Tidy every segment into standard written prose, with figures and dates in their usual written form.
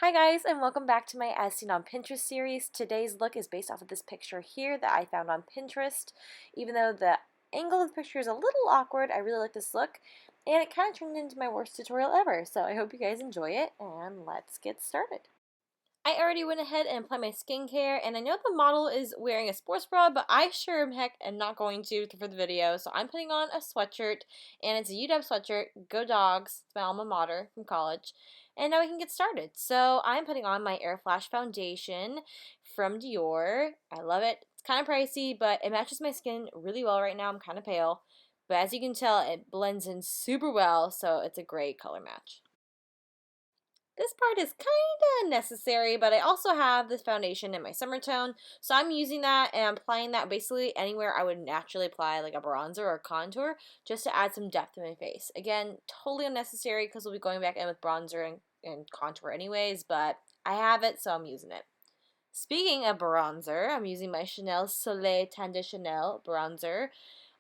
Hi guys, and welcome back to my As Seen on Pinterest series. Today's look is based off of this picture here that I found on Pinterest. Even though the angle of the picture is a little awkward, I really like this look, and it kind of turned into my worst tutorial ever, so I hope you guys enjoy it, and let's get started. I already went ahead and applied my skincare, and I know the model is wearing a sports bra, but I sure am heck am not going to for the video, so I'm putting on a sweatshirt, and it's a UW sweatshirt. Go Dogs! It's my alma mater from college. And now we can get started. So I'm putting on my Air Flash foundation from Dior. I love it. It's kind of pricey, but it matches my skin really well right now. I'm kind of pale, but as you can tell, it blends in super well, so it's a great color match. This part is kind of necessary, but I also have this foundation in my summer tone, so I'm using that and I'm applying that basically anywhere I would naturally apply like a bronzer or a contour, just to add some depth to my face. Again, totally unnecessary because we'll be going back in with bronzer and contour anyways, but I have it, so I'm using it. Speaking of bronzer, I'm using my Chanel Soleil Tan de Chanel bronzer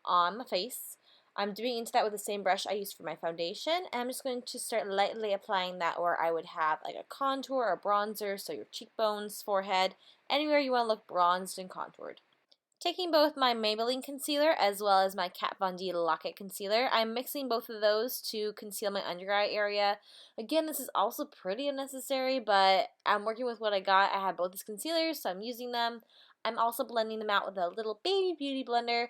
on my face. I'm doing into that with the same brush I used for my foundation, and I'm just going to start lightly applying that where I would have like a contour or bronzer, so your cheekbones, forehead, anywhere you want to look bronzed and contoured. Taking both my Maybelline concealer as well as my Kat Von D Lock-It concealer, I'm mixing both of those to conceal my under eye area. Again, this is also pretty unnecessary, but I'm working with what I got. I have both these concealers, so I'm using them. I'm also blending them out with a little baby beauty blender.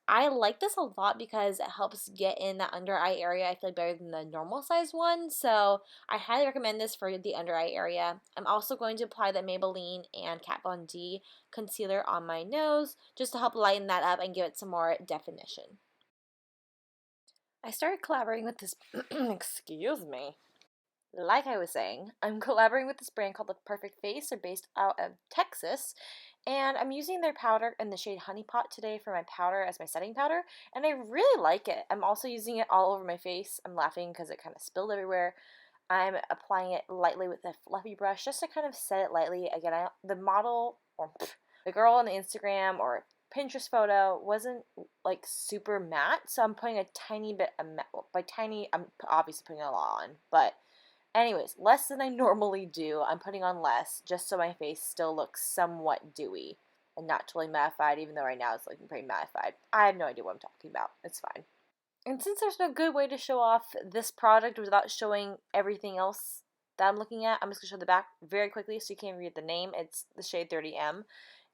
I like this a lot because it helps get in that under eye area, I feel like, better than the normal size one. So I highly recommend this for the under eye area. I'm also going to apply the Maybelline and Kat Von D concealer on my nose just to help lighten that up and give it some more definition. I started collaborating with this, excuse me. Like I was saying, I'm collaborating with this brand called The Perfect Face. They're based out of Texas, and I'm using their powder in the shade Honey Pot today for my powder as my setting powder, and I really like it. I'm also using it all over my face. I'm laughing because it kind of spilled everywhere. I'm applying it lightly with a fluffy brush just to kind of set it lightly. Again, the model, or the girl on the Instagram or Pinterest photo wasn't like super matte, so I'm putting a tiny bit of matte. Well, by tiny, I'm obviously putting a lot on, but anyways, less than I normally do. I'm putting on less just so my face still looks somewhat dewy and not totally mattified, even though right now it's looking pretty mattified. I have no idea what I'm talking about. It's fine. And since there's no good way to show off this product without showing everything else that I'm looking at, I'm just going to show the back very quickly so you can't read the name. It's the shade 30M.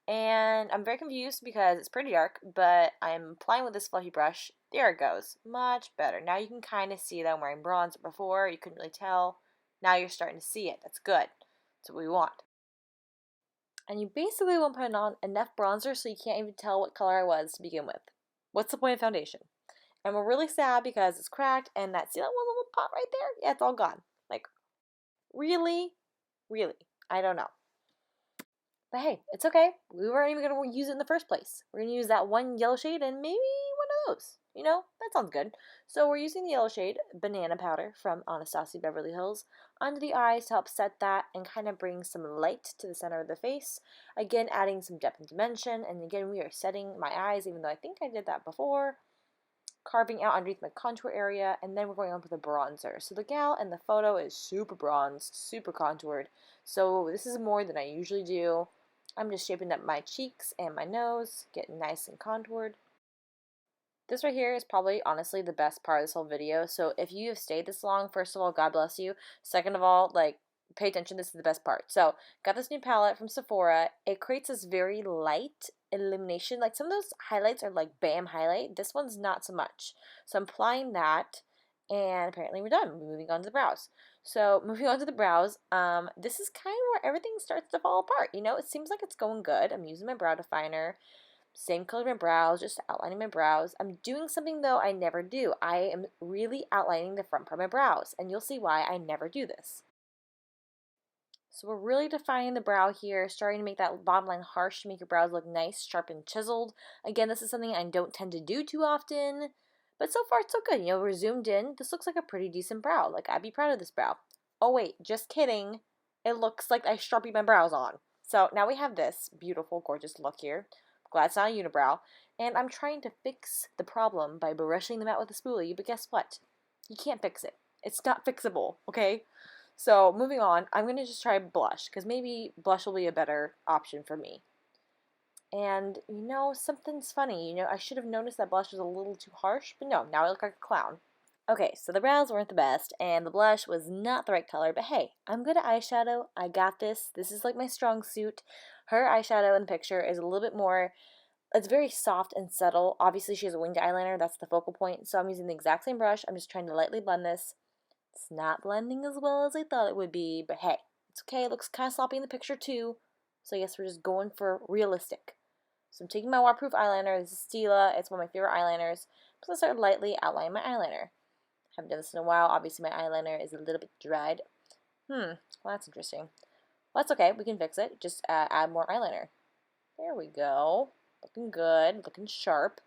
And I'm very confused because it's pretty dark, but I'm applying with this fluffy brush. There it goes. Much better. Now you can kind of see that I'm wearing bronzer. Before, you couldn't really tell. Now you're starting to see it. That's good. That's what we want. And you basically won't put on enough bronzer so you can't even tell what color I was to begin with. What's the point of foundation? And we're really sad because it's cracked, and see that one little pot right there? Yeah, it's all gone. Like, really? Really? I don't know. But hey, it's okay. We weren't even going to use it in the first place. We're going to use that one yellow shade and maybe one of those. You know, that sounds good. So we're using the yellow shade, Banana Powder, from Anastasia Beverly Hills, under the eyes to help set that and kind of bring some light to the center of the face. Again, adding some depth and dimension. And again, we are setting my eyes, even though I think I did that before. Carving out underneath my contour area, and then we're going on with the bronzer. So the gal in the photo is super bronzed, super contoured. So this is more than I usually do. I'm just shaping up my cheeks and my nose, getting nice and contoured. This right here is probably, honestly, the best part of this whole video. So if you have stayed this long, first of all, God bless you. Second of all, like, pay attention. This is the best part. So, got this new palette from Sephora. It creates this very light illumination. Like, some of those highlights are like bam highlight. This one's not so much. So I'm applying that, and apparently we're done. We're moving on to the brows. So moving on to the brows, this is kind of where everything starts to fall apart. You know, it seems like it's going good. I'm using my brow definer. Same color my brows, just outlining my brows. I'm doing something, though, I never do. I am really outlining the front part of my brows, and you'll see why I never do this. So we're really defining the brow here, starting to make that bottom line harsh to make your brows look nice, sharp, and chiseled. Again, this is something I don't tend to do too often, but so far it's so good. You know, we're zoomed in. This looks like a pretty decent brow. Like, I'd be proud of this brow. Oh wait, just kidding. It looks like I Sharpie my brows on. So now we have this beautiful, gorgeous look here. Glad it's not a unibrow. And I'm trying to fix the problem by brushing them out with a spoolie, but guess what? You can't fix it. It's not fixable, okay? So moving on, I'm going to just try blush because maybe blush will be a better option for me. And something's funny. I should have noticed that blush was a little too harsh, but no, now I look like a clown. Okay, so the brows weren't the best, and the blush was not the right color, but hey, I'm good at eyeshadow. I got this. This is like my strong suit. Her eyeshadow in the picture is a little bit more, it's very soft and subtle. Obviously, she has a winged eyeliner. That's the focal point, so I'm using the exact same brush. I'm just trying to lightly blend this. It's not blending as well as I thought it would be, but hey, it's okay. It looks kind of sloppy in the picture too, so I guess we're just going for realistic. So I'm taking my waterproof eyeliner. This is Stila. It's one of my favorite eyeliners. I'm going to start lightly outlining my eyeliner. Haven't done this in a while. Obviously, my eyeliner is a little bit dried. Well, that's interesting. Well, that's okay. We can fix it. Just add more eyeliner. There we go. Looking good. Looking sharp.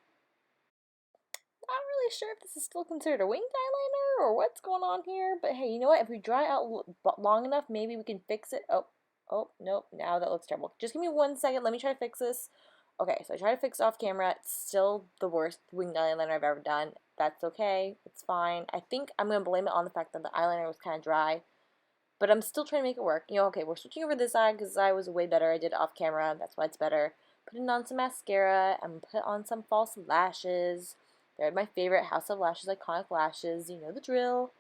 Not really sure if this is still considered a winged eyeliner or what's going on here. But hey, you know what? If we dry out long enough, maybe we can fix it. Oh, nope. Now that looks terrible. Just give me 1 second. Let me try to fix this. Okay, so I tried to fix it off camera. It's still the worst winged eyeliner I've ever done. That's okay. It's fine. I think I'm going to blame it on the fact that the eyeliner was kind of dry. But I'm still trying to make it work. Okay, we're switching over this eye because this eye was way better. I did it off camera. That's why it's better. Putting on some mascara and put on some false lashes. They're my favorite House of Lashes iconic lashes. You know the drill.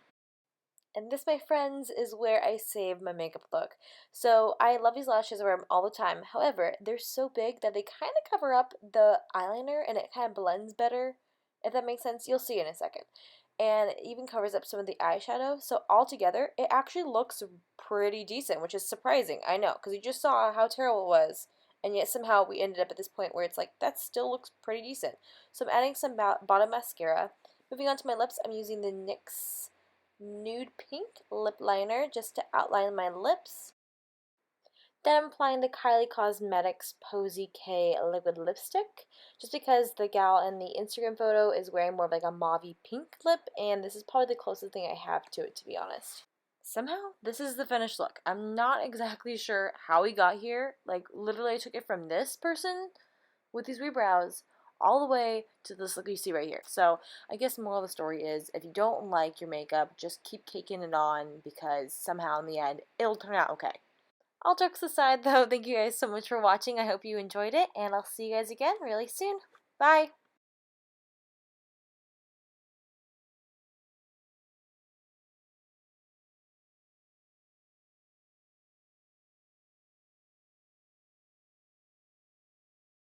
And this, my friends, is where I save my makeup look. So I love these lashes. I wear them all the time. However, they're so big that they kind of cover up the eyeliner and it kind of blends better. If that makes sense, you'll see in a second. And it even covers up some of the eyeshadow. So altogether, it actually looks pretty decent, which is surprising. I know, because you just saw how terrible it was. And yet somehow we ended up at this point where it's like, that still looks pretty decent. So I'm adding some bottom mascara. Moving on to my lips, I'm using the NYX nude pink lip liner just to outline my lips. Then I'm applying the Kylie Cosmetics Posy K liquid lipstick, just because the gal in the Instagram photo is wearing more of like a mauvey pink lip, and this is probably the closest thing I have to it, to be honest. Somehow, this is the finished look. I'm not exactly sure how we got here. Like, literally I took it from this person with these weird brows all the way to this look you see right here. So I guess the moral of the story is if you don't like your makeup, just keep caking it on because somehow in the end it'll turn out okay. All jokes aside though, thank you guys so much for watching. I hope you enjoyed it and I'll see you guys again really soon. Bye!